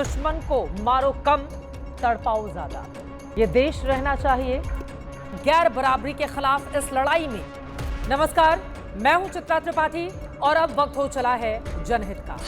दुश्मन को मारो कम, तड़पाओ ज्यादा। ये देश रहना चाहिए गैर बराबरी के खिलाफ इस लड़ाई में। नमस्कार, मैं हूं चित्रा त्रिपाठी और अब वक्त हो चला है जनहित का।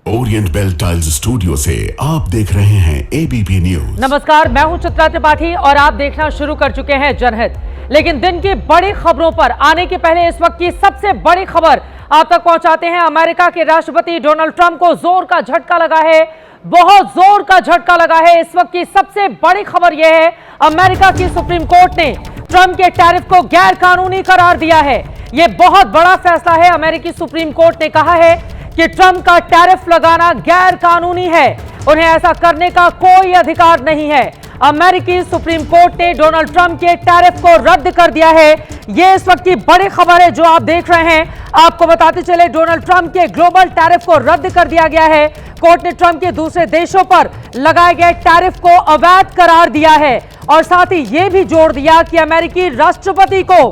ओरिएंट बेल टाइल्स स्टूडियो से आप देख रहे हैं एबीपी न्यूज। नमस्कार, मैं हूं चित्रा त्रिपाठी और आप देखना शुरू कर चुके हैं जनहित। लेकिन दिन की बड़ी खबरों पर आने के पहले इस वक्त की सबसे बड़ी खबर आप तक पहुंचाते हैं। अमेरिका के राष्ट्रपति डोनाल्ड ट्रंप को जोर का झटका लगा है, बहुत जोर का झटका लगा है। इस वक्त की सबसे बड़ी खबर यह है, अमेरिका की सुप्रीम कोर्ट ने ट्रंप के टैरिफ को गैर कानूनी करार दिया है। यह बहुत बड़ा फैसला है। अमेरिकी सुप्रीम कोर्ट ने कहा है कि ट्रंप का टैरिफ लगाना गैर कानूनी है, उन्हें ऐसा करने का कोई अधिकार नहीं है। अमेरिकी सुप्रीम कोर्ट ने डोनाल्ड ट्रंप के टैरिफ को रद्द कर दिया है। यह इस वक्त की बड़ी खबर है जो आप देख रहे हैं। आपको बताते चले, डोनाल्ड ट्रंप के ग्लोबल टैरिफ को रद्द कर दिया गया है। कोर्ट ने ट्रंप के दूसरे देशों पर लगाए गए टैरिफ को अवैध करार दिया है और साथ ही यह भी जोड़ दिया कि अमेरिकी राष्ट्रपति को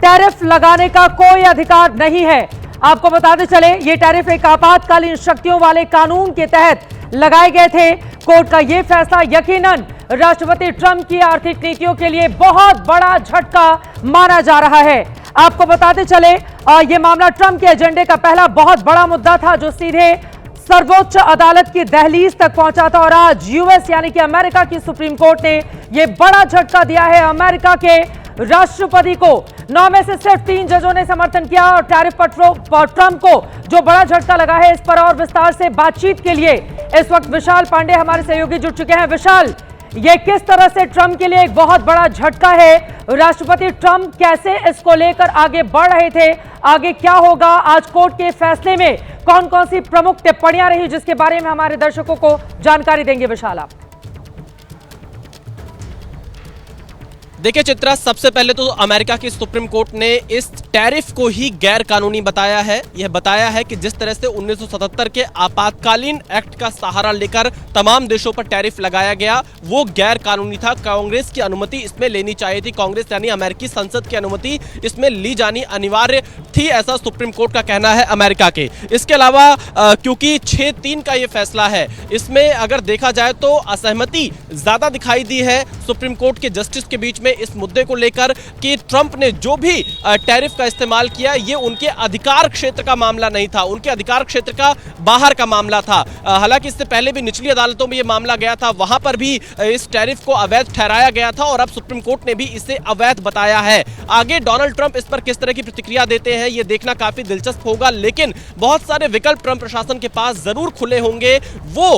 टैरिफ लगाने का कोई अधिकार नहीं है। आपको बताते चले, ये टैरिफ एक आपातकालीन शक्तियों वाले कानून के तहत लगाए गए थे। कोर्ट का यह फैसला यकीनन राष्ट्रपति ट्रंप की आर्थिक नीतियों के लिए बहुत बड़ा झटका माना जा रहा है। आपको बताते चले, यह मामला ट्रंप के एजेंडे का पहला बहुत बड़ा मुद्दा था जो सीधे सर्वोच्च अदालत की दहलीज तक पहुंचा था और आज यूएस यानी कि अमेरिका की सुप्रीम कोर्ट ने यह बड़ा झटका दिया है। अमेरिका के राष्ट्रपति को 9 में से सिर्फ 3 जजों ने समर्थन किया और टैरिफ पर ट्रंप को जो बड़ा झटका लगा है, इस पर और विस्तार से बातचीत के लिए इस वक्त विशाल पांडे हमारे सहयोगी जुड़ चुके हैं। विशाल, ये किस तरह से ट्रंप के लिए एक बहुत बड़ा झटका है? राष्ट्रपति ट्रंप कैसे इसको लेकर आगे बढ़ रहे थे? आगे क्या होगा? आज कोर्ट के फैसले में कौन कौन सी प्रमुख टिप्पणियां रही जिसके बारे में हमारे दर्शकों को जानकारी देंगे विशाल आप? देखिए चित्रा, सबसे पहले तो अमेरिका की सुप्रीम कोर्ट ने इस टैरिफ को ही गैर कानूनी बताया है। यह बताया है कि जिस तरह से 1977 के आपातकालीन एक्ट का सहारा लेकर तमाम देशों पर टैरिफ लगाया गया, वो गैर कानूनी था। कांग्रेस की अनुमति इसमें लेनी चाहिए थी। कांग्रेस यानी अमेरिकी संसद की अनुमति इसमें ली जानी अनिवार्य थी, ऐसा सुप्रीम कोर्ट का कहना है अमेरिका के। इसके अलावा क्योंकि 6-3 का ये फैसला है, इसमें अगर देखा जाए तो असहमति ज्यादा दिखाई दी है सुप्रीम कोर्ट के जस्टिस के बीच में इस मुद्दे को लेकर कि ट्रंप ने जो भी टैरिफ का इस्तेमाल किया, ये उनके अधिकार क्षेत्र का मामला नहीं था, उनके अधिकार क्षेत्र का बाहर का मामला था। हालांकि इससे पहले भी निचली अदालतों में ये मामला गया था, वहां पर भी इस टैरिफ को अवैध ठहराया गया था और अब सुप्रीम कोर्ट ने भी इसे अवैध बताया है। आगे डोनाल्ड ट्रंप इस पर किस तरह की प्रतिक्रिया देते हैं, ये देखना काफी दिलचस्प होगा। लेकिन बहुत सारे विकल्प ट्रंप प्रशासन के पास जरूर खुले होंगे। वो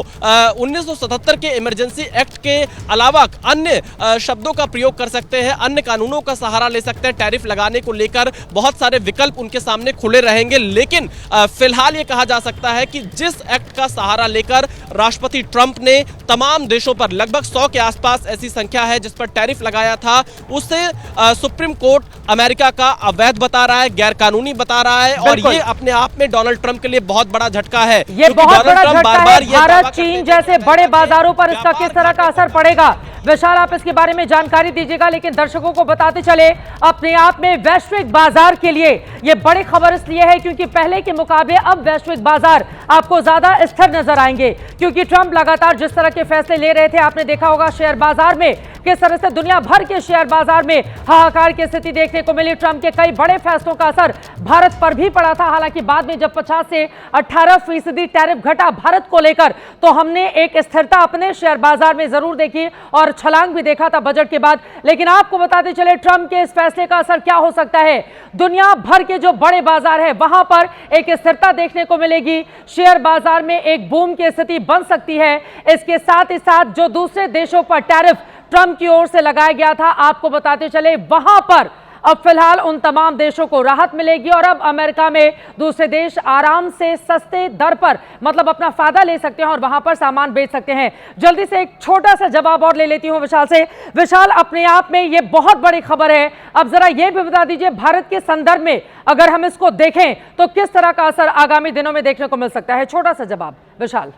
1977 के इमरजेंसी एक्ट के अलावा अन्य शब्दों का प्रयोग कर सकते हैं, अन्य कानूनों का सहारा ले सकते हैं। टैरिफ लगाने को लेकर बहुत सारे विकल्प उनके सामने खुले रहेंगे। लेकिन फिलहाल यह कहा जा सकता है कि जिस एक्ट का सहारा लेकर राष्ट्रपति ट्रंप ने तमाम देशों पर, लगभग 100 के आसपास ऐसी संख्या है जिस पर टैरिफ लगाया था, उसे सुप्रीम कोर्ट अमेरिका का अवैध बता रहा है, गैर कानूनी बता रहा है और ये अपने आप में डोनाल्ड ट्रंप के लिए बहुत बड़ा झटका है। ये बहुत बड़ा झटका है। भारत, चीन जैसे बड़े बाजारों पर इसका किस तरह का असर पड़ेगा? विशाल, आप इसके बारे में जानकारी दीजिएगा। लेकिन दर्शकों को बताते चले, अपने आप में वैश्विक बाजार के लिए यह बड़ी खबर इसलिए है क्योंकि पहले के मुकाबले अब वैश्विक बाजार आपको ज्यादा स्थिर नजर आएंगे क्योंकि ट्रंप लगातार जिस तरह के फैसले ले रहे थे, आपने देखा होगा शेयर बाजार में किस तरह से दुनिया भर के शेयर बाजार में हाहाकार की स्थिति देखने को मिली। ट्रंप के कई बड़े फैसलों का असर भारत पर भी पड़ा था। हालांकि बाद में जब 50 से 18% टैरिफ घटा भारत को लेकर, तो हमने एक स्थिरता अपने शेयर बाजार में जरूर देखी और छलांग भी देखा था बजट के बाद। लेकिन आपको बताते चले, ट्रंप के इस फैसले का असर क्या हो सकता है? दुनिया भर के जो बड़े बाजार है वहां पर एक स्थिरता देखने को मिलेगी। शेयर बाजार में एक बूम की स्थिति बन सकती है। इसके साथ ही साथ जो दूसरे देशों पर टैरिफ ट्रंप की ओर से लगाया गया था, आपको बताते चले, वहां पर अब फिलहाल उन तमाम देशों को राहत मिलेगी और अब अमेरिका में दूसरे देश आराम से सस्ते दर पर, मतलब अपना फायदा ले सकते हैं और वहां पर सामान बेच सकते हैं। जल्दी से एक छोटा सा जवाब और ले लेती हूं विशाल से। विशाल, अपने आप में ये बहुत बड़ी खबर है। अब जरा ये भी बता दीजिए, भारत के संदर्भ में अगर हम इसको देखें तो किस तरह का असर आगामी दिनों में देखने को मिल सकता है? छोटा सा जवाब विशाल।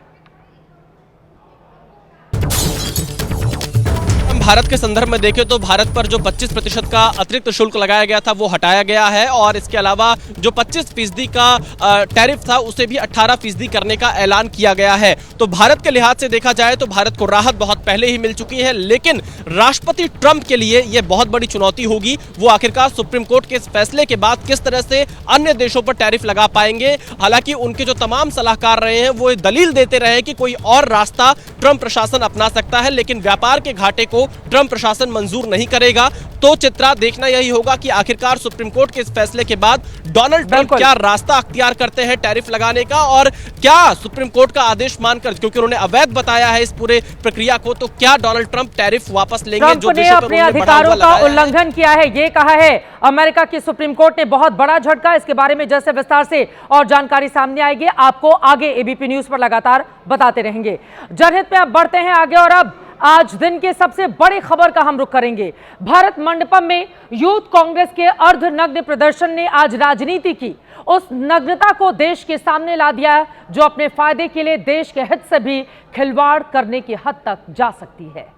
भारत के संदर्भ में देखें तो भारत पर जो 25% का अतिरिक्त शुल्क लगाया गया था वो हटाया गया है और इसके अलावा जो 25% का टैरिफ था उसे भी 18% करने का ऐलान किया गया है। तो भारत के लिहाज से देखा जाए तो भारत को राहत बहुत पहले ही मिल चुकी है, लेकिन राष्ट्रपति ट्रंप के लिए यह बहुत बड़ी चुनौती होगी। वो आखिरकार सुप्रीम कोर्ट के इस फैसले के बाद किस तरह से अन्य देशों पर टैरिफ लगा पाएंगे। हालांकि उनके जो तमाम सलाहकार रहे हैं वो दलील देते रहे कि कोई और रास्ता ट्रंप प्रशासन अपना सकता है, लेकिन व्यापार के घाटे को ट्रंप प्रशासन मंजूर नहीं करेगा। तो चित्रा, देखना यही होगा कि आखिरकार सुप्रीम कोर्ट के इस फैसले के बाद डोनाल्ड ट्रंप क्या रास्ता अख्तियार करते हैं टैरिफ लगाने का, और क्या सुप्रीम कोर्ट का आदेश मानकर, क्योंकि उन्होंने अवैध बताया है इस पूरे प्रक्रिया को, तो क्या डोनाल्ड ट्रंप टैरिफ वापस लेंगे जो ने अपने अधिकारों का उल्लंघन किया है, ये कहा है अमेरिका की सुप्रीम कोर्ट ने। बहुत बड़ा झटका, इसके बारे में जैसे विस्तार से और जानकारी सामने आएगी आपको आगे एबीपी न्यूज पर लगातार बताते रहेंगे। जनहित में अब बढ़ते हैं आगे और अब आज दिन के सबसे बड़ी खबर का हम रुख करेंगे। भारत मंडपम में यूथ कांग्रेस के अर्धनग्न प्रदर्शन ने आज राजनीति की उस नग्नता को देश के सामने ला दिया जो अपने फायदे के लिए देश के हित से भी खिलवाड़ करने की हद तक जा सकती है।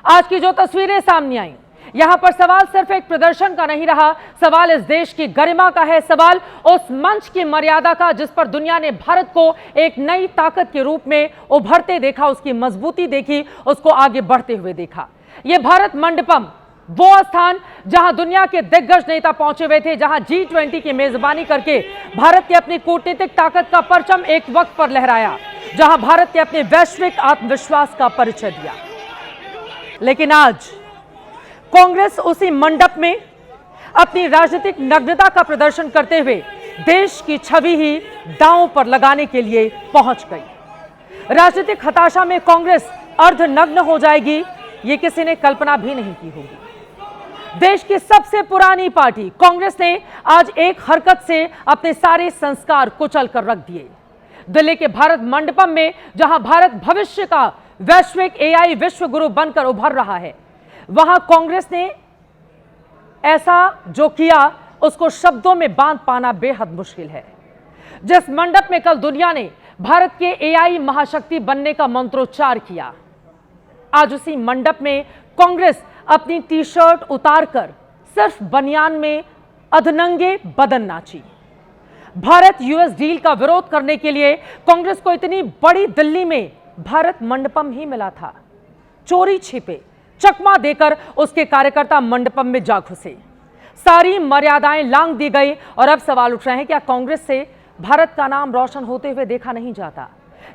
आज की जो तस्वीरें सामने आई, यहां पर सवाल सिर्फ एक प्रदर्शन का नहीं रहा, सवाल इस देश की गरिमा का है, सवाल उस मंच की मर्यादा का जिस पर दुनिया ने भारत को एक नई ताकत के रूप में उभरते देखा, उसकी मजबूती देखी, उसको आगे बढ़ते हुए देखा। यह भारत मंडपम वो स्थान जहां दुनिया के दिग्गज नेता पहुंचे हुए थे, जहां G20 की मेजबानी करके भारत के अपनी कूटनीतिक ताकत का परचम एक वक्त पर लहराया, जहां भारत के अपने वैश्विक आत्मविश्वास का परिचय दिया। लेकिन आज कांग्रेस उसी मंडप में अपनी राजनीतिक नग्नता का प्रदर्शन करते हुए देश की छवि ही दांव पर लगाने के लिए पहुंच गई। राजनीतिक हताशा में कांग्रेस अर्धनग्न हो जाएगी, ये किसी ने कल्पना भी नहीं की होगी। देश की सबसे पुरानी पार्टी कांग्रेस ने आज एक हरकत से अपने सारे संस्कार कुचल कर रख दिए। दिल्ली के भारत मंडपम में जहां भारत भविष्य का वैश्विक एआई विश्व गुरु बनकर उभर रहा है, वहां कांग्रेस ने ऐसा जो किया उसको शब्दों में बांध पाना बेहद मुश्किल है। जिस मंडप में कल दुनिया ने भारत के एआई महाशक्ति बनने का मंत्रोच्चार किया, आज उसी मंडप में कांग्रेस अपनी टी शर्ट उतारकर सिर्फ बनियान में अधनंगे बदन नाची। भारत यूएस डील का विरोध करने के लिए कांग्रेस को इतनी बड़ी दिल्ली में भारत मंडपम ही मिला था। चोरी छिपे चकमा देकर उसके कार्यकर्ता मंडपम में जा घुसे, सारी मर्यादाएं लांघ दी गई और अब सवाल उठ रहे हैं क्या कांग्रेस से भारत का नाम रोशन होते हुए देखा नहीं जाता,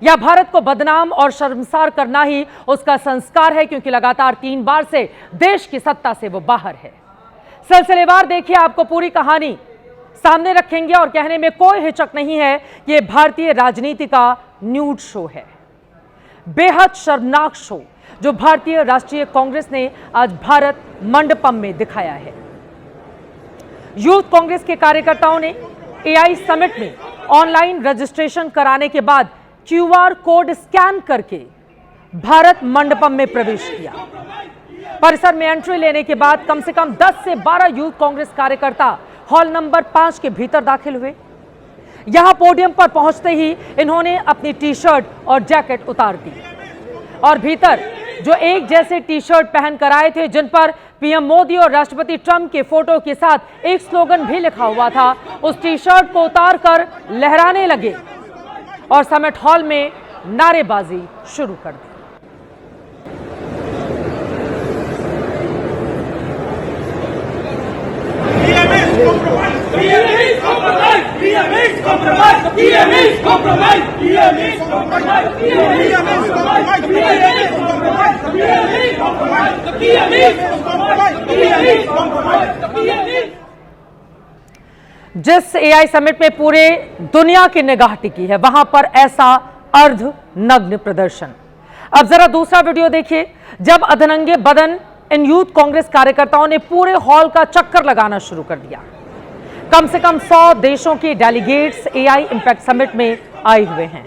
या भारत को बदनाम और शर्मसार करना ही उसका संस्कार है, क्योंकि लगातार 3 बार से देश की सत्ता से वो बाहर है। सिलसिलेवार देखिए, आपको पूरी कहानी सामने रखेंगे और कहने में कोई हिचक नहीं है कि ये भारतीय राजनीति का न्यूड शो है, बेहद शर्मनाक शो जो भारतीय राष्ट्रीय कांग्रेस ने आज भारत मंडपम में दिखाया है। यूथ कांग्रेस के कार्यकर्ताओं ने एआई समिट में ऑनलाइन रजिस्ट्रेशन कराने के बाद क्यूआर कोड स्कैन करके भारत मंडपम में प्रवेश किया। परिसर में एंट्री लेने के बाद कम से कम 10 से 12 यूथ कांग्रेस कार्यकर्ता हॉल नंबर 5 के भीतर दाखिल हुए। यहां पोडियम पर पहुंचते ही इन्होंने अपनी टी शर्ट और जैकेट उतार दी और भीतर जो एक जैसे टी शर्ट पहन कर आए थे, जिन पर पीएम मोदी और राष्ट्रपति ट्रंप के फोटो के साथ एक स्लोगन भी लिखा हुआ था, उस टी शर्ट को उतार कर लहराने लगे और समिट हॉल में नारेबाजी शुरू कर दी। जिस एआई समिट में पूरे दुनिया की निगाह टिकी है, वहां पर ऐसा अर्ध नग्न प्रदर्शन। अब जरा दूसरा वीडियो देखिए, जब अधनंगे बदन इन यूथ कांग्रेस कार्यकर्ताओं ने पूरे हॉल का चक्कर लगाना शुरू कर दिया। कम से कम 100 देशों के डेलीगेट्स एआई इंपैक्ट समिट में आए हुए हैं।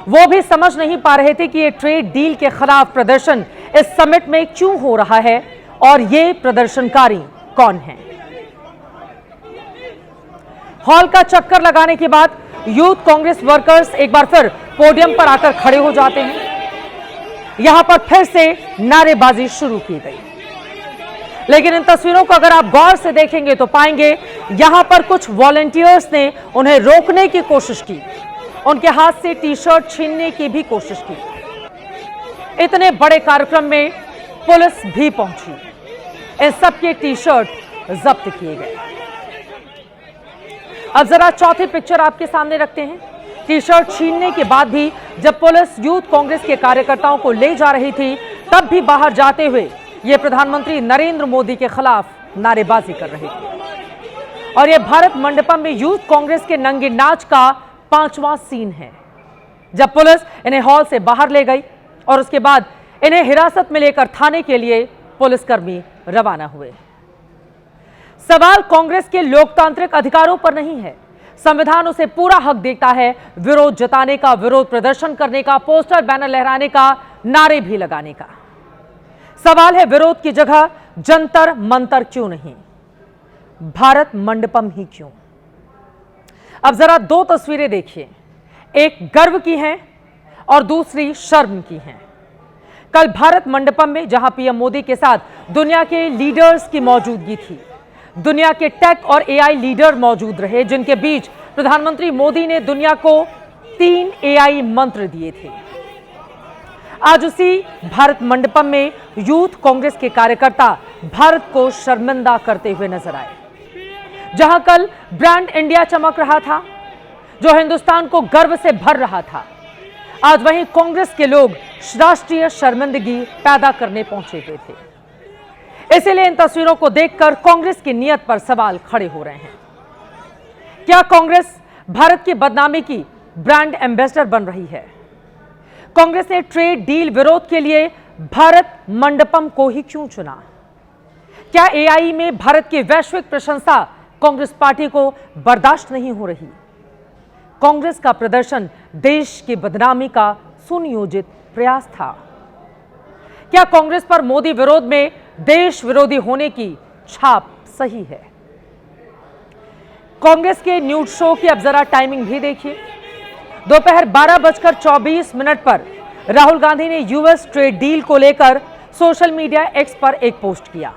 वो भी समझ नहीं पा रहे थे कि ये ट्रेड डील के खिलाफ प्रदर्शन इस समिट में क्यों हो रहा है और ये प्रदर्शनकारी कौन हैं। हॉल का चक्कर लगाने के बाद यूथ कांग्रेस वर्कर्स एक बार फिर पोडियम पर आकर खड़े हो जाते हैं। यहां पर फिर से नारेबाजी शुरू की गई। लेकिन इन तस्वीरों को अगर आप गौर से देखेंगे तो पाएंगे यहां पर कुछ वॉलंटियर्स ने उन्हें रोकने की कोशिश की, उनके हाथ से टी शर्ट छीनने की भी कोशिश की। इतने बड़े कार्यक्रम में पुलिस भी पहुंची, इन सबके टी शर्ट जब्त किए गए। अब जरा चौथी पिक्चर आपके सामने रखते हैं। टी शर्ट छीनने के बाद भी जब पुलिस यूथ कांग्रेस के कार्यकर्ताओं को ले जा रही थी, तब भी बाहर जाते हुए ये प्रधानमंत्री नरेंद्र मोदी के खिलाफ नारेबाजी कर रहे थे। और ये भारत मंडपम में यूथ कांग्रेस के नंगे नाच का 5वां सीन है, जब पुलिस इन्हें हॉल से बाहर ले गई और उसके बाद इन्हें हिरासत में लेकर थाने के लिए पुलिसकर्मी रवाना हुए। सवाल कांग्रेस के लोकतांत्रिक अधिकारों पर नहीं है। संविधान उसे पूरा हक देता है विरोध जताने का, विरोध प्रदर्शन करने का, पोस्टर बैनर लहराने का, नारे भी लगाने का। सवाल है विरोध की जगह जंतर मंतर क्यों नहीं, भारत मंडपम ही क्यों। अब जरा दो तस्वीरें देखिए, एक गर्व की है और दूसरी शर्म की है। कल भारत मंडपम में जहां पीएम मोदी के साथ दुनिया के लीडर्स की मौजूदगी थी, दुनिया के टेक और एआई लीडर मौजूद रहे, जिनके बीच प्रधानमंत्री मोदी ने दुनिया को 3 एआई मंत्र दिए थे। आज उसी भारत मंडपम में यूथ कांग्रेस के कार्यकर्ता भारत को शर्मिंदा करते हुए नजर आए। जहां कल ब्रांड इंडिया चमक रहा था, जो हिंदुस्तान को गर्व से भर रहा था, आज वहीं कांग्रेस के लोग राष्ट्रीय शर्मिंदगी पैदा करने पहुंचे हुए थे। इसीलिए इन तस्वीरों को देखकर कांग्रेस की नीयत पर सवाल खड़े हो रहे हैं। क्या कांग्रेस भारत की बदनामी की ब्रांड एम्बेसडर बन रही है? कांग्रेस ने ट्रेड डील विरोध के लिए भारत मंडपम को ही क्यों चुना? क्या एआई में भारत की वैश्विक प्रशंसा कांग्रेस पार्टी को बर्दाश्त नहीं हो रही? कांग्रेस का प्रदर्शन देश की बदनामी का सुनियोजित प्रयास था। क्या कांग्रेस पर मोदी विरोध में देश विरोधी होने की छाप सही है? कांग्रेस के न्यूज शो की अब जरा टाइमिंग भी देखिए। दोपहर 12:24 पर राहुल गांधी ने यूएस ट्रेड डील को लेकर सोशल मीडिया एक्स पर एक पोस्ट किया।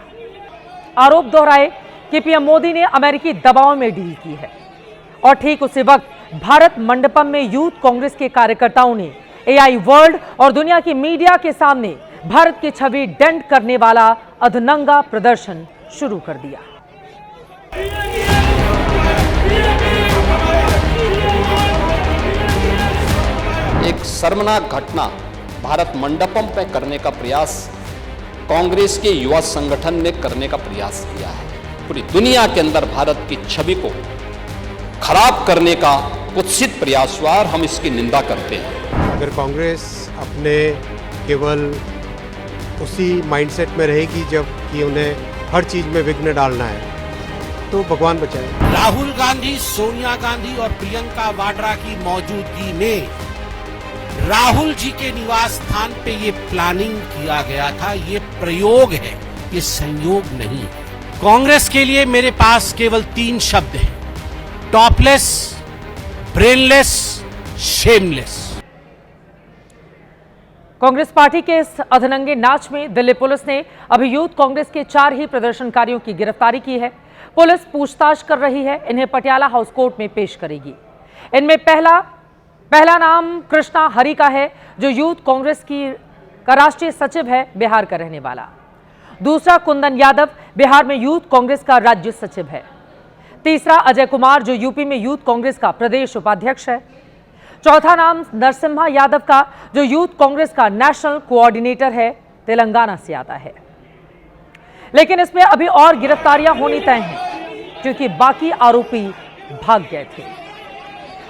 आरोप दोहराए कि पीएम मोदी ने अमेरिकी दबाव में डील की है। और ठीक उसी वक्त भारत मंडपम में यूथ कांग्रेस के कार्यकर्ताओं ने एआई वर्ल्ड और दुनिया की मीडिया के सामने भारत की छवि डेंट करने वाला अधनंगा प्रदर्शन शुरू कर दिया। एक शर्मनाक घटना भारत मंडपम पे करने का प्रयास कांग्रेस के युवा संगठन ने करने का प्रयास किया है। पूरी दुनिया के अंदर भारत की छवि को खराब करने का कुत्सित प्रयास हुआ और हम इसकी निंदा करते हैं। अगर कांग्रेस अपने केवल उसी माइंडसेट में रहेगी जब कि उन्हें हर चीज में विघ्न डालना है, तो भगवान बचाए। राहुल गांधी, सोनिया गांधी और प्रियंका वाड्रा की मौजूदगी में राहुल जी के निवास स्थान पे ये प्लानिंग किया गया था। ये प्रयोग है, ये संयोग नहीं है। कांग्रेस के लिए मेरे पास केवल 3 शब्द हैं: topless, brainless, shameless. Congress party के इस अधनंगे नाच में दिल्ली पुलिस ने अभी यूथ कांग्रेस के 4 ही प्रदर्शनकारियों की गिरफ्तारी की है। पुलिस पूछताछ कर रही है, इन्हें पटियाला हाउस कोर्ट में पेश करेगी। इनमें पहला नाम कृष्णा हरि का है, जो यूथ कांग्रेस का राष्ट्रीय सचिव है, बिहार का रहने वाला। दूसरा कुंदन यादव, बिहार में यूथ कांग्रेस का राज्य सचिव है। तीसरा अजय कुमार, जो यूपी में यूथ कांग्रेस का प्रदेश उपाध्यक्ष है। चौथा नाम नरसिम्हा यादव का, जो यूथ कांग्रेस का नेशनल कोऑर्डिनेटर है, तेलंगाना से आता है। लेकिन इसमें अभी और गिरफ्तारियां होनी तय हैं, क्योंकि बाकी आरोपी भाग गए थे।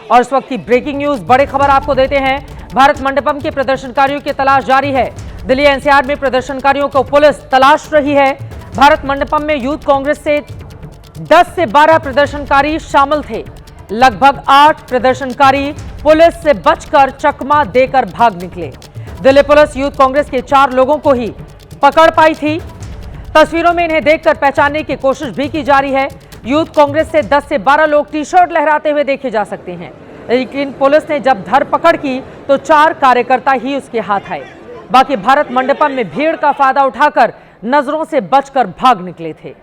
और इस वक्त की ब्रेकिंग न्यूज, बड़ी खबर आपको देते हैं। भारत मंडपम के प्रदर्शनकारियों की तलाश जारी है। दिल्ली एनसीआर में प्रदर्शनकारियों को पुलिस तलाश रही है। भारत मंडपम में यूथ कांग्रेस से 10 से 12 प्रदर्शनकारी शामिल थे। लगभग 8 प्रदर्शनकारी पुलिस से बचकर चकमा देकर भाग निकले। दिल्ली पुलिस यूथ कांग्रेस के 4 लोगों को ही पकड़ पाई थी। तस्वीरों में इन्हें देखकर पहचानने की कोशिश भी की जा रही है। यूथ कांग्रेस से 10 से 12 लोग टी शर्ट लहराते हुए देखे जा सकते हैं। लेकिन पुलिस ने जब धरपकड़ की तो 4 कार्यकर्ता ही उसके हाथ आए। बाकी भारत मंडपम में भीड़ का फायदा उठाकर नजरों से बचकर भाग निकले थे।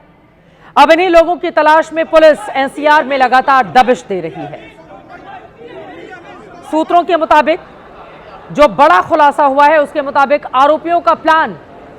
अब इन्हीं लोगों की तलाश में पुलिस एनसीआर में लगातार दबिश दे रही है। सूत्रों के मुताबिक जो बड़ा खुलासा हुआ है उसके मुताबिक आरोपियों का प्लान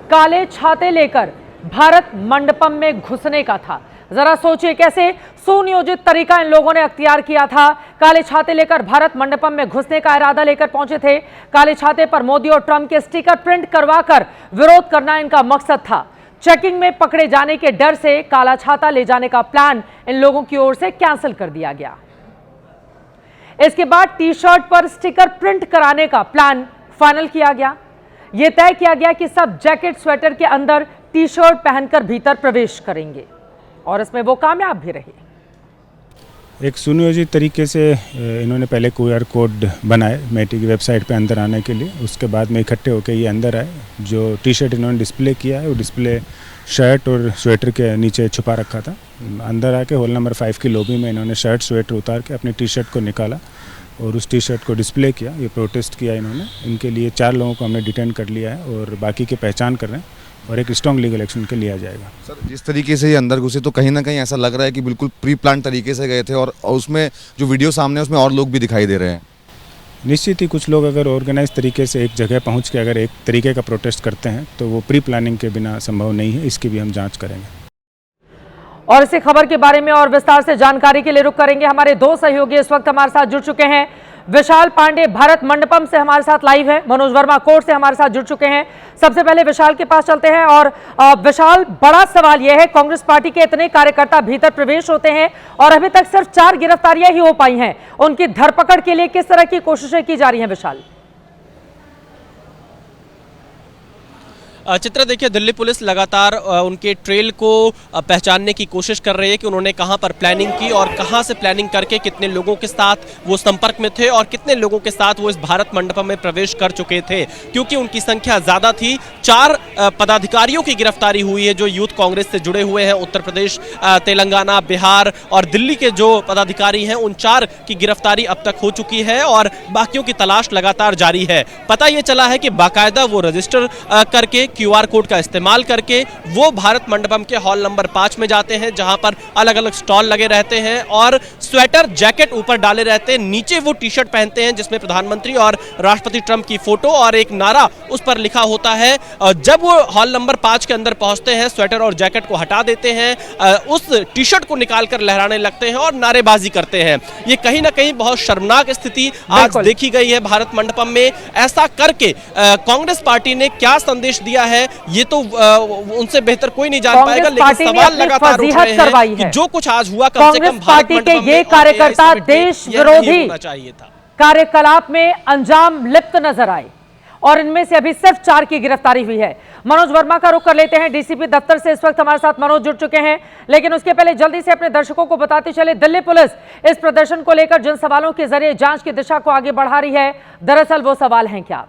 काले छाते लेकर भारत मंडपम में घुसने का था। जरा सोचिए कैसे सुनियोजित तरीका इन लोगों ने अख्तियार किया था। काले छाते लेकर भारत मंडपम में घुसने का इरादा लेकर पहुंचे थे। काले छाते पर मोदी और ट्रंप के स्टिकर प्रिंट करवाकर विरोध करना इनका मकसद था। चेकिंग में पकड़े जाने के डर से काला छाता ले जाने का प्लान इन लोगों की ओर से कैंसिल कर दिया गया। इसके बाद टी शर्ट पर स्टिकर प्रिंट कराने का प्लान फाइनल किया गया। यह तय किया गया कि सब जैकेट स्वेटर के अंदर टी शर्ट पहनकर भीतर प्रवेश करेंगे और इसमें वो कामयाब भी रहे। एक सुनियोजित तरीके से इन्होंने पहले QR कोड बनाए मेटी की वेबसाइट पे अंदर आने के लिए। उसके बाद में इकट्ठे होकर ये अंदर आए। जो टी शर्ट इन्होंने डिस्प्ले किया है वो डिस्प्ले शर्ट और स्वेटर के नीचे छुपा रखा था। अंदर आके हॉल नंबर 5 की लॉबी में इन्होंने शर्ट स्वेटर उतार के अपनी टी शर्ट को निकाला और उस टी शर्ट को डिस्प्ले किया। ये प्रोटेस्ट किया इन्होंने। इनके लिए 4 लोगों को हमने डिटेन कर लिया है और बाकी की पहचान कर रहे हैं और एक स्ट्रॉन्ग लीगल एक्शन के लिया जाएगा। सर, जिस तरीके से ये अंदर घुसे तो कहीं ना कहीं ऐसा लग रहा है कि बिल्कुल प्री प्लान तरीके से गए थे और उसमें जो वीडियो सामने है उसमें और लोग भी दिखाई दे रहे हैं। निश्चित ही कुछ लोग अगर ऑर्गेनाइज तरीके से एक जगह पहुंच के अगर एक तरीके का प्रोटेस्ट करते हैं तो वो प्री प्लानिंग के बिना संभव नहीं है। इसकी भी हम जांच करेंगे। और इसी खबर के बारे में और विस्तार से जानकारी के लिए रुक करेंगे। हमारे 2 सहयोगी इस वक्त हमारे साथ जुड़ चुके हैं। विशाल पांडे भारत मंडपम से हमारे साथ लाइव है, मनोज वर्मा कोर्ट से हमारे साथ जुड़ चुके हैं। सबसे पहले विशाल के पास चलते हैं और विशाल, बड़ा सवाल यह है कांग्रेस पार्टी के इतने कार्यकर्ता भीतर प्रवेश होते हैं और अभी तक सिर्फ 4 गिरफ्तारियां ही हो पाई हैं। उनकी धरपकड़ के लिए किस तरह की कोशिशें की जा रही हैं विशाल? चित्रा, देखिए दिल्ली पुलिस लगातार उनके ट्रेल को पहचानने की कोशिश कर रही है कि उन्होंने कहां पर प्लानिंग की और कहां से प्लानिंग करके कितने लोगों के साथ वो संपर्क में थे और कितने लोगों के साथ वो इस भारत मंडपम में प्रवेश कर चुके थे। क्योंकि उनकी संख्या ज्यादा थी। 4 पदाधिकारियों की गिरफ्तारी हुई है जो यूथ कांग्रेस से जुड़े हुए हैं। उत्तर प्रदेश, तेलंगाना, बिहार और दिल्ली के जो पदाधिकारी हैं उन 4 की गिरफ्तारी अब तक हो चुकी है और बाकियों की तलाश लगातार जारी है। पता यह चला है कि बाकायदा वो रजिस्टर करके QR कोड का इस्तेमाल करके वो भारत मंडपम के हॉल नंबर 5 में जाते हैं जहां पर अलग अलग स्टॉल लगे रहते हैं और स्वेटर जैकेट ऊपर डाले रहते हैं। नीचे वो टी शर्ट पहनते हैं जिसमें प्रधानमंत्री और राष्ट्रपति ट्रंप की फोटो और एक नारा उस पर लिखा होता है। जब वो हॉल नंबर 5 के अंदर पहुंचते हैं स्वेटर और जैकेट को हटा देते हैं, उस टी शर्ट को निकालकर लहराने लगते हैं और नारेबाजी करते हैं। ये कहीं ना कहीं बहुत शर्मनाक स्थिति आज देखी गई है भारत मंडपम में। ऐसा करके कांग्रेस पार्टी ने क्या संदेश दिया है ये तो उनसे बेहतर कोई नहीं जान पाएगा, लेकिन सवाल लगातार उठ रहे हैं कि जो कुछ आज हुआ कम से कम भारत मंडपम में ये कार्यकर्ता देश विरोधी कार्यकलाप में अंजाम लिप्त नजर आए और इनमें से अभी सिर्फ 4 की गिरफ्तारी हुई है। मनोज वर्मा का रुख कर लेते हैं। डीसीपी दफ्तर से इस वक्त हमारे साथ मनोज जुड़ चुके हैं, लेकिन उसके पहले जल्दी से अपने दर्शकों को बताते चले दिल्ली पुलिस इस प्रदर्शन को लेकर जिन सवालों के जरिए जांच की दिशा को आगे बढ़ा रही है, दरअसल वो सवाल हैं क्या?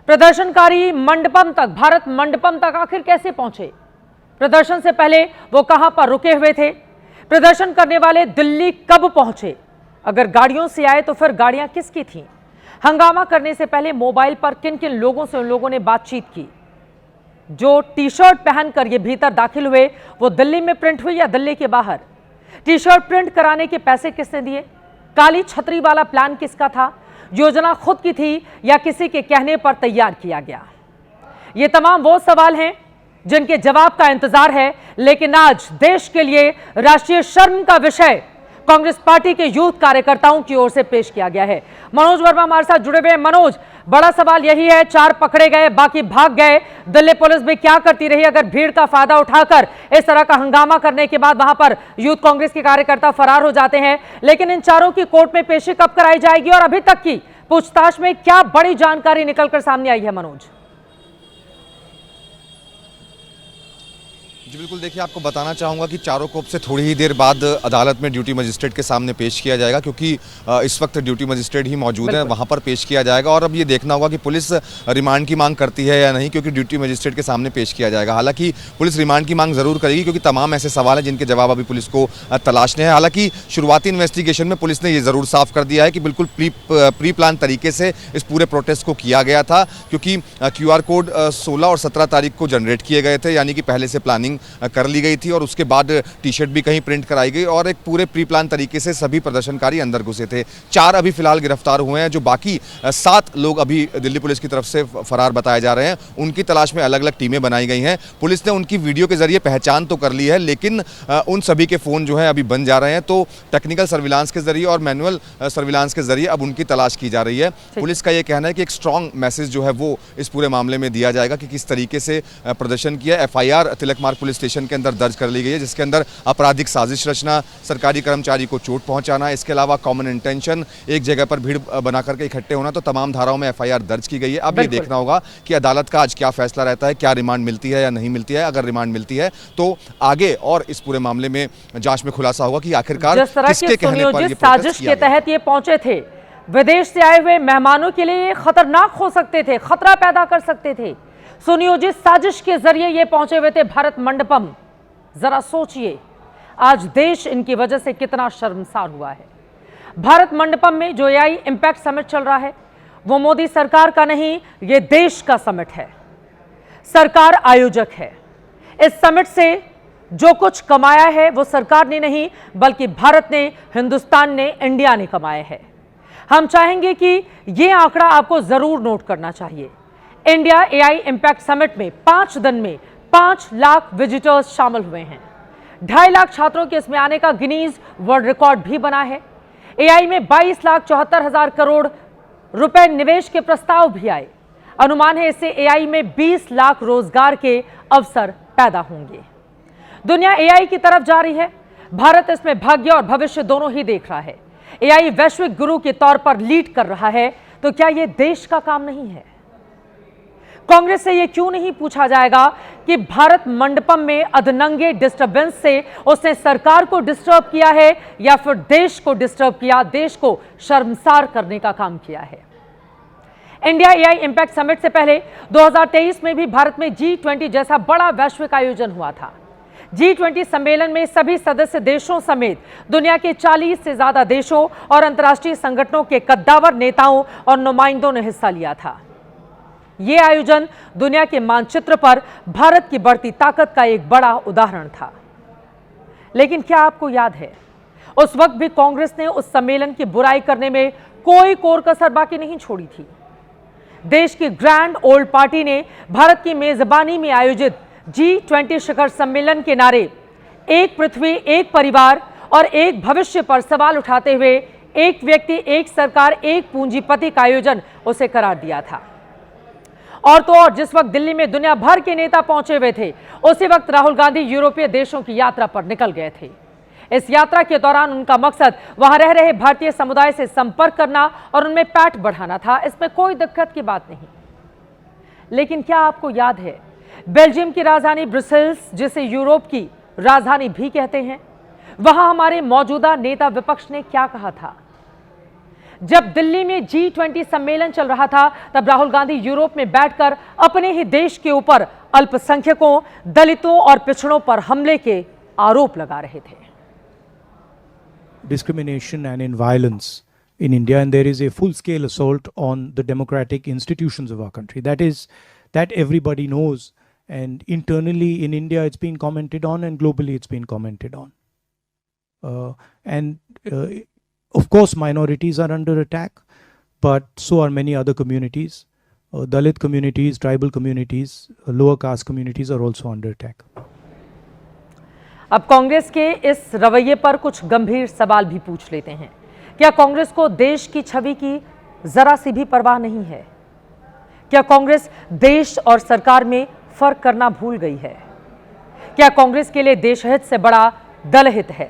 प्रदर्शनकारी मंडपम तक, भारत मंडपम तक आखिर कैसे पहुंचे? प्रदर्शन से पहले वो कहां पर रुके हुए थे? प्रदर्शन करने वाले दिल्ली कब पहुंचे? अगर गाड़ियों से आए तो फिर गाड़ियां किसकी थीं? हंगामा करने से पहले मोबाइल पर किन किन लोगों से उन लोगों ने बातचीत की? जो टी शर्ट पहनकर ये भीतर दाखिल हुए वो दिल्ली में प्रिंट हुई या दिल्ली के बाहर? टी शर्ट प्रिंट कराने के पैसे किसने दिए? काली छतरी वाला प्लान किसका था? योजना खुद की थी या किसी के कहने पर तैयार किया गया? ये तमाम वो सवाल हैं जिनके जवाब का इंतजार है, लेकिन आज देश के लिए राष्ट्रीय शर्म का विषय कांग्रेस पार्टी के यूथ कार्यकर्ताओं की ओर से पेश किया गया है। मनोज वर्मा हमारे साथ जुड़े हुए हैं। मनोज, बड़ा सवाल यही है, 4 पकड़े गए, बाकी भाग गए। दिल्ली पुलिस भी क्या करती रही अगर भीड़ का फायदा उठाकर इस तरह का हंगामा करने के बाद वहां पर यूथ कांग्रेस के कार्यकर्ता फरार हो जाते हैं? लेकिन इन 4 की कोर्ट में पेशी कब कराई जाएगी और अभी तक की पूछताछ में क्या बड़ी जानकारी निकलकर सामने आई है मनोज? जी बिल्कुल, देखिए आपको बताना चाहूँगा कि चारों को अब से थोड़ी ही देर बाद अदालत में ड्यूटी मजिस्ट्रेट के सामने पेश किया जाएगा, क्योंकि इस वक्त ड्यूटी मजिस्ट्रेट ही मौजूद है, वहाँ पर पेश किया जाएगा। और अब ये देखना होगा कि पुलिस रिमांड की मांग करती है या नहीं, क्योंकि ड्यूटी मजिस्ट्रेट के सामने पेश किया जाएगा। हालांकि पुलिस रिमांड की मांग ज़रूर करेगी, क्योंकि तमाम ऐसे सवाल हैं जिनके जवाब अभी पुलिस को तलाशने हैं। हालांकि शुरुआती इन्वेस्टिगेशन में पुलिस ने ये ज़रूर साफ कर दिया है कि बिल्कुल प्री प्लान तरीके से इस पूरे प्रोटेस्ट को किया गया था, क्योंकि QR कोड 16 और 17 तारीख को जनरेट किए गए थे, यानी कि पहले से प्लानिंग कर ली गई थी और उसके बाद टी-शर्ट भी कहीं प्रिंट कराई गई और एक पूरे प्री प्लान तरीके से सभी प्रदर्शनकारी अंदर घुसे थे। 4 अभी फिलहाल गिरफ्तार हुए हैं, जो बाकी 7 लोग अभी दिल्ली पुलिस की तरफ से फरार बताए जा रहे हैं। उनकी तलाश में अलग अलग टीमें बनाई गई हैं। पुलिस ने उनकी वीडियो के जरिए पहचान तो कर ली है, लेकिन उन सभी के फ़ोन जो है अभी बन जा रहे हैं, तो टेक्निकल सर्विलांस के जरिए और मैनुअल सर्विलांस के जरिए अब उनकी तलाश की जा रही है। पुलिस का ये कहना है कि एक स्ट्रॉन्ग मैसेज जो है वो इस पूरे मामले में दिया जाएगा कि किस तरीके से प्रदर्शन किया। FIR तिलक मार्ग पुलिस स्टेशन के अंदर दर्ज कर ली गई है, जिसके अंदर आपराधिक साजिश रचना, सरकारी कर्मचारी को चोट पहुंचाना, इसके अलावा कॉमन इंटेंशन, एक जगह पर भीड़ बना करके इकट्ठे होना, तो तमाम धाराओं में FIR दर्ज की गई है। अब ये देखना होगा कि अदालत का आज क्या फैसला रहता है, क्या रिमांड मिलती है या नहीं मिलती है। अगर रिमांड मिलती है तो आगे और इस पूरे मामले में जांच में खुलासा होगा कि आखिरकार किसके कहने पर ये साजिश के तहत ये पहुंचे थे। विदेश से आए हुए मेहमानों के लिए खतरनाक हो सकते थे, खतरा पैदा कर सकते थे। सुनियोजित साजिश के जरिए ये पहुंचे हुए थे भारत मंडपम। जरा सोचिए आज देश इनकी वजह से कितना शर्मसार हुआ है। भारत मंडपम में जो AI इम्पैक्ट समिट चल रहा है वो मोदी सरकार का नहीं, ये देश का समिट है। सरकार आयोजक है। इस समिट से जो कुछ कमाया है वो सरकार ने नहीं, बल्कि भारत ने, हिंदुस्तान ने, इंडिया ने कमाया है। हम चाहेंगे कि ये आंकड़ा आपको जरूर नोट करना चाहिए। इंडिया AI इम्पैक्ट समिट में 5 दिन में 5 लाख विजिटर्स शामिल हुए हैं। 2.5 लाख छात्रों के इसमें आने का गिनीज वर्ल्ड रिकॉर्ड भी बना है। AI में 22,74,000 करोड़ रुपए निवेश के प्रस्ताव भी आए। अनुमान है इससे AI में 20 लाख रोजगार के अवसर पैदा होंगे। दुनिया AI की तरफ जा रही है, भारत इसमें भाग्य और भविष्य दोनों ही देख रहा है। AI वैश्विक गुरु के तौर पर लीड कर रहा है, तो क्या यह देश का काम नहीं है? कांग्रेस से यह क्यों नहीं पूछा जाएगा कि भारत मंडपम में अधनंगे डिस्टर्बेंस से उसने सरकार को डिस्टर्ब किया है या फिर देश को डिस्टर्ब किया, देश को शर्मसार करने का काम किया है। इंडिया AI इम्पैक्ट समिट से पहले 2023 में भी भारत में G20 जैसा बड़ा वैश्विक आयोजन हुआ था। G20 सम्मेलन में सभी सदस्य देशों समेत दुनिया के 40 से ज्यादा देशों और अंतर्राष्ट्रीय संगठनों के कद्दावर नेताओं और नुमाइंदों ने हिस्सा लिया था। यह आयोजन दुनिया के मानचित्र पर भारत की बढ़ती ताकत का एक बड़ा उदाहरण था। लेकिन क्या आपको याद है, उस वक्त भी कांग्रेस ने उस सम्मेलन की बुराई करने में कोई कोर कसर बाकी नहीं छोड़ी थी। देश की ग्रैंड ओल्ड पार्टी ने भारत की मेजबानी में आयोजित G20 शिखर सम्मेलन के नारे एक पृथ्वी, एक परिवार और एक भविष्य पर सवाल उठाते हुए एक व्यक्ति, एक सरकार, एक पूंजीपति का आयोजन उसे करार दिया था। और तो और जिस वक्त दिल्ली में दुनिया भर के नेता पहुंचे हुए थे, उसी वक्त राहुल गांधी यूरोपीय देशों की यात्रा पर निकल गए थे। इस यात्रा के दौरान उनका मकसद वहां रह रहे भारतीय समुदाय से संपर्क करना और उनमें पैठ बढ़ाना था। इसमें कोई दिक्कत की बात नहीं। लेकिन क्या आपको याद है, बेल्जियम की राजधानी ब्रुसेल्स, जिसे यूरोप की राजधानी भी कहते हैं, वहां हमारे मौजूदा नेता विपक्ष ने क्या कहा था? जब दिल्ली में G20 सम्मेलन चल रहा था, तब राहुल गांधी यूरोप में बैठकर अपने ही देश के ऊपर अल्पसंख्यकों, दलितों और पिछड़ों पर हमले के आरोप लगा रहे थे। Discrimination and in violence in India, and there is a full-scale assault on the democratic institutions of our country. That everybody knows, and internally in India it's been commented on, and globally it's been commented on. Of course, minorities are under attack, but so are many other communities. Dalit communities, tribal communities, lower caste communities are also under attack. अब कांग्रेस के इस रवैये पर कुछ गंभीर सवाल भी पूछ लेते हैं। क्या कांग्रेस को देश की छवि की जरा सी भी परवाह नहीं है? क्या कांग्रेस देश और सरकार में फर्क करना भूल गई है? क्या कांग्रेस के लिए देशहित से बड़ा दलहित है?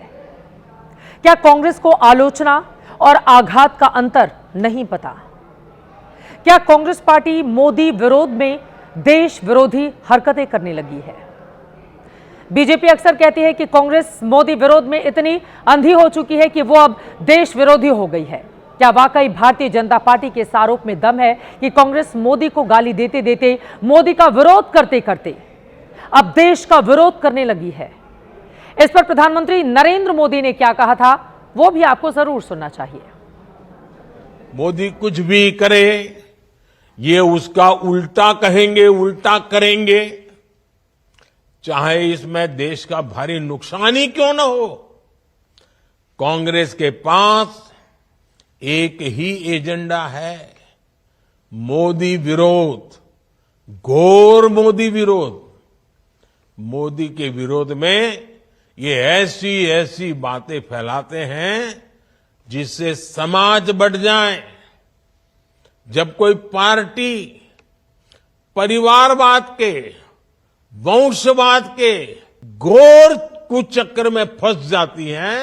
क्या कांग्रेस को आलोचना और आघात का अंतर नहीं पता? क्या कांग्रेस पार्टी मोदी विरोध में देश विरोधी हरकतें करने लगी है? बीजेपी अक्सर कहती है कि कांग्रेस मोदी विरोध में इतनी अंधी हो चुकी है कि वो अब देश विरोधी हो गई है। क्या वाकई भारतीय जनता पार्टी के इस आरोप में दम है कि कांग्रेस मोदी को गाली देते देते, मोदी का विरोध करते करते अब देश का विरोध करने लगी है? इस पर प्रधानमंत्री नरेंद्र मोदी ने क्या कहा था, वो भी आपको जरूर सुनना चाहिए। मोदी कुछ भी करे, ये उसका उल्टा कहेंगे, उल्टा करेंगे, चाहे इसमें देश का भारी नुकसान ही क्यों न हो। कांग्रेस के पास एक ही एजेंडा है, मोदी विरोध, घोर मोदी विरोध। मोदी के विरोध में ये ऐसी ऐसी बातें फैलाते हैं जिससे समाज बढ़ जाए। जब कोई पार्टी परिवारवाद के, वंशवाद के घोर कुचक्र में फंस जाती है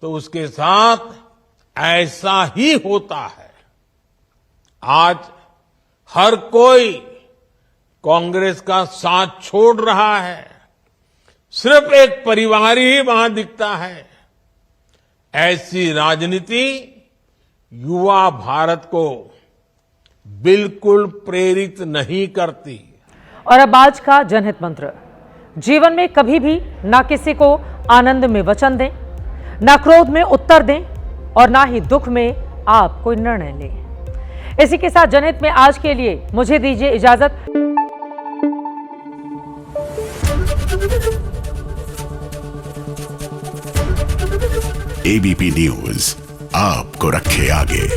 तो उसके साथ ऐसा ही होता है। आज हर कोई कांग्रेस का साथ छोड़ रहा है, सिर्फ एक परिवार ही वहां दिखता है। ऐसी राजनीति युवा भारत को बिल्कुल प्रेरित नहीं करती। और अब आज का जनहित मंत्र, जीवन में कभी भी ना किसी को आनंद में वचन दें, ना क्रोध में उत्तर दें और ना ही दुख में आप कोई निर्णय लें। इसी के साथ जनहित में आज के लिए मुझे दीजिए इजाजत। एबीपी न्यूज आपको रखे आगे।